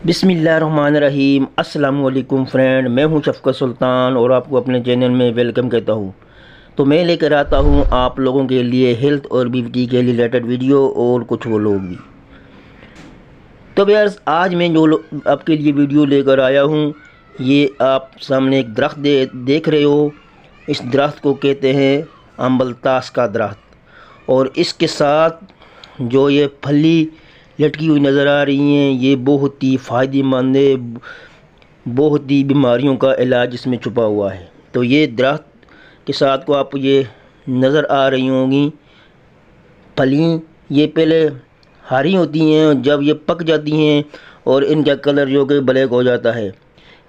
बिस्मिल्लाहिर्रहमानिर्रहीम। अस्सलाम वालेकुम फ्रेंड, मैं हूं शफ़क़त सुल्तान और आपको अपने चैनल में वेलकम कहता हूं। तो मैं लेकर आता हूं आप लोगों के लिए हेल्थ और ब्यूटी के रिलेटेड वीडियो और कुछ वो लोग भी। तो यार आज मैं जो आपके लिए वीडियो लेकर आया हूं, ये आप सामने एक दरख्त देख रहे हो। इस दरख्त को कहते हैं अम्बलतास का दरख्त, और इसके साथ जो ये फली लटकी हुई नज़र आ रही हैं, ये बहुत ही फ़ायदेमंद है। बहुत ही बीमारियों का इलाज इसमें छुपा हुआ है। तो ये दरख्त के साथ को आप ये नज़र आ रही होंगी फली, ये पहले हरी होती हैं, जब ये पक जाती हैं और इनका कलर जो कि ब्लैक हो जाता है।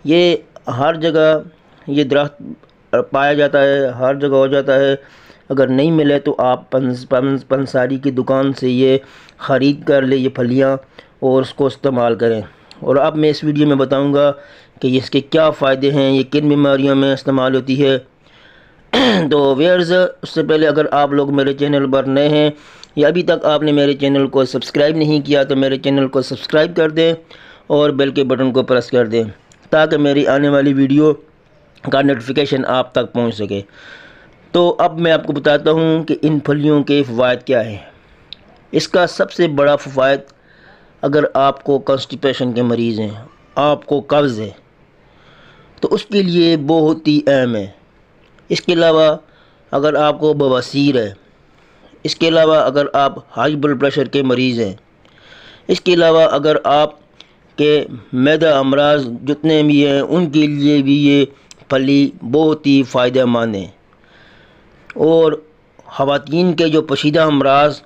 ये हर जगह ये दरख्त पाया जाता है, हर जगह हो जाता है। अगर नहीं मिले तो आप पंसारी की दुकान से ये ख़रीद कर ले ये फलियाँ और उसको इस्तेमाल करें। और अब मैं इस वीडियो में बताऊंगा कि इसके क्या फ़ायदे हैं, ये किन बीमारियों में इस्तेमाल होती है। तो व्यूअर्स, उससे पहले अगर आप लोग मेरे चैनल पर नए हैं या अभी तक आपने मेरे चैनल को सब्सक्राइब नहीं किया तो मेरे चैनल को सब्सक्राइब कर दें और बेल के बटन को प्रेस कर दें ताकि मेरी आने वाली वीडियो का नोटिफिकेशन आप तक पहुंच सके। तो अब मैं आपको बताता हूं कि इन फलियों के फ़वाद क्या हैं। इसका सबसे बड़ा फ़वाद, अगर आपको कॉन्स्टिपेशन के मरीज़ हैं, आपको कब्ज़ है, तो उसके लिए बहुत ही अहम है। इसके अलावा अगर आपको बवासीर है, इसके अलावा अगर आप हाई ब्लड प्रेशर के मरीज़ हैं, इसके अलावा अगर आप के मैदा अमराज जितने भी हैं उनके लिए भी ये फली बहुत ही फ़ायदेमंद है। और ख़वातीन के जो पोशीदा अमराज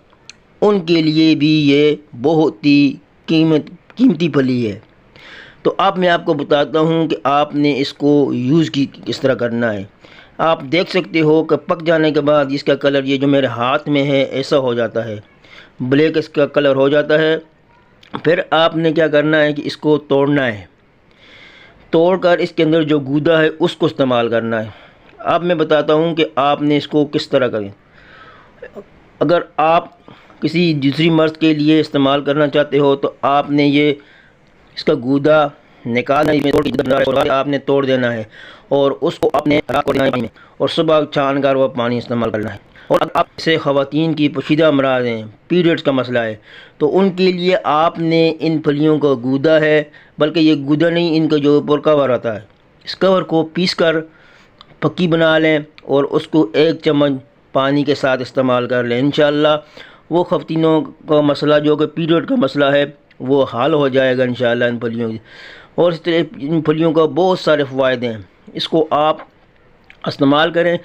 उनके लिए भी ये बहुत ही कीमती फली है। तो अब मैं आपको बताता हूँ कि आपने इसको यूज़ किस तरह करना है। आप देख सकते हो कि पक जाने के बाद इसका कलर, ये जो मेरे हाथ में है, ऐसा हो जाता है, ब्लैक इसका कलर हो जाता है। फिर आपने क्या करना है कि इसको तोड़ना है, तोड़कर इसके अंदर जो गूदा है उसको इस्तेमाल करना है। अब मैं बताता हूँ कि आपने इसको किस तरह करें। अगर आप किसी दूसरी मर्ज़ के लिए इस्तेमाल करना चाहते हो तो आपने ये इसका गूदा निकालना है, आपने तोड़ देना है और उसको अपने रात को पानी में और सुबह छान कर वह पानी इस्तेमाल करना है। और अगर आप से ख़वातीन की पोशीदा अमराज हैं, पीरियड्स का मसला है, तो उनके लिए आपने इन फलियों का गूदा है, बल्कि ये गूदा नहीं, इनका जो ऊपर कवर आता है, इस कवर को पीस कर पक्की बना लें और उसको 1 चम्मच पानी के साथ इस्तेमाल कर लें। इंशाअल्लाह वो ख़वातीनों का मसला जो कि पीरियड का मसला है वो हल हो जाएगा इंशाअल्लाह इन फलियों की। और इस तरह इन फलियों का बहुत सारे फ़वाद हैं, इसको आप इस्तेमाल करें।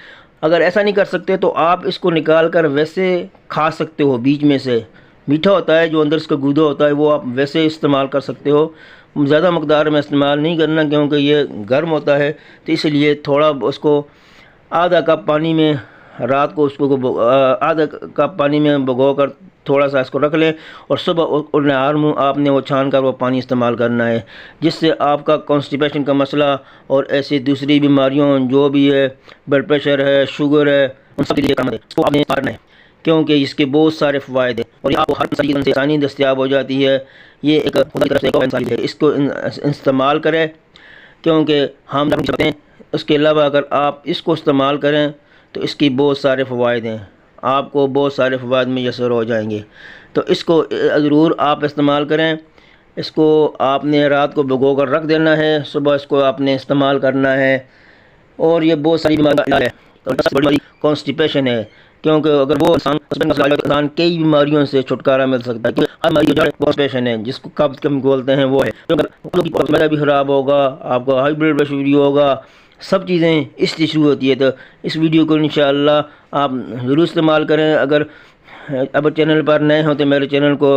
अगर ऐसा नहीं कर सकते तो आप इसको निकाल कर वैसे खा सकते हो, बीच में से मीठा होता है जो अंदर इसका गूदा होता है, वो आप वैसे इस्तेमाल कर सकते हो। ज़्यादा मकदार में इस्तेमाल नहीं करना क्योंकि ये गर्म होता है, तो इसलिए थोड़ा उसको आधा कप पानी में रात को उसको आधा कप पानी में भिगो कर थोड़ा सा इसको रख लें और सुबह नहार मुँह आपने वो छान कर वो पानी इस्तेमाल करना है, जिससे आपका कॉन्स्टिपेशन का मसला और ऐसी दूसरी बीमारियों जो भी है, ब्लड प्रेशर है, शुगर है, उन सब के लिए काम है। इसको आपने करना है क्योंकि इसके बहुत सारे फ़वाद हैं और ये आपको हर चीज़ से आसानी दस्तियाब हो जाती है। ये एक खुदा की तरफ से एक है, इसको इस्तेमाल करें क्योंकि हम सकते हैं। उसके अलावा अगर आप इसको इस्तेमाल करें तो इसकी बहुत सारे फ़वाद हैं, आपको बहुत सारे फ़वाद मुयस्सर हो जाएंगे। तो इसको ज़रूर आप इस्तेमाल करें। इसको आपने रात को भिगो कर रख देना है, सुबह इसको आपने इस्तेमाल करना है। और ये बहुत सारी बीमारी है, बड़ी कॉन्स्टिपेशन है, क्योंकि अगर वो इंसान कई बीमारियों से छुटकारा मिल सकता है। हमारी जो कॉन्स्टिपेशन है जिसको कब्ज़ कम बोलते हैं वो है, मैदा भी ख़राब होगा, आपका हाई ब्लड प्रेशर भी होगा, सब चीज़ें इसलिए शुरू होती है। तो इस वीडियो को इंशाअल्लाह आप ज़रूर इस्तेमाल करें। अगर अब चैनल पर नए हो तो मेरे चैनल को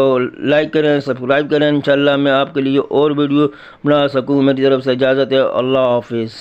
लाइक करें, सब्सक्राइब करें। इंशाअल्लाह मैं आपके लिए और वीडियो बना सकूँ। मेरी तरफ से इजाज़त है। अल्लाह हाफिज़।